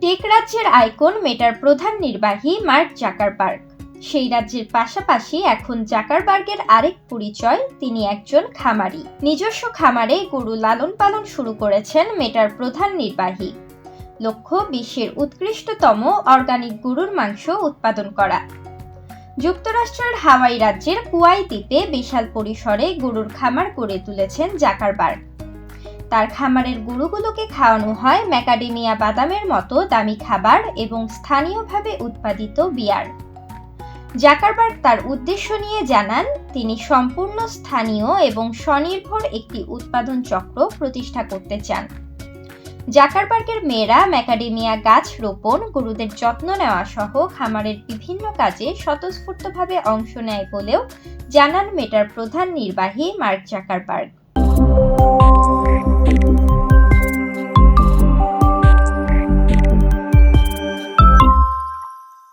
Take রাজ্যের icon মেটার প্রধান নির্বাহী মার্ক জাকারবার্গ। সেই রাজ্যের পাশাপাশি এখন জাকারবার্গের আরেক পরিচয়, তিনি একজন খামারি। নিজস্ব খামারে গরু লালন পালন শুরু করেছেন মেটার প্রধান নির্বাহী। লক্ষ্য বিশ্বের উৎকৃষ্টতম অর্গানিক গরুর মাংস উৎপাদন করা। যুক্তরাষ্ট্রের হাওয়াই রাজ্যের কুয়াই দ্বীপে বিশাল পরিসরে গরুর খামার গড়ে তুলেছেন জাকারবার্গ। তার খামারের গরুগুলোকে খাওয়ানো হয় ম্যাকাডেমিয়া বাদামের মতো দামি খাবার এবং স্থানীয়ভাবে উৎপাদিত বিয়ার। জাকারবার্গ তার উদ্দেশ্য নিয়ে জানান, তিনি সম্পূর্ণ স্থানীয় এবং স্বনির্ভর একটি উৎপাদন চক্র প্রতিষ্ঠা করতে চান। জাকারবার্গের মেয়েরা ম্যাকাডেমিয়া গাছ রোপণ, গরুদের যত্ন নেওয়া সহ খামারের বিভিন্ন কাজে স্বতঃস্ফূর্তভাবে অংশ নেয় বলেও জানান মেটার প্রধান নির্বাহী মার্ক জাকারবার্গ।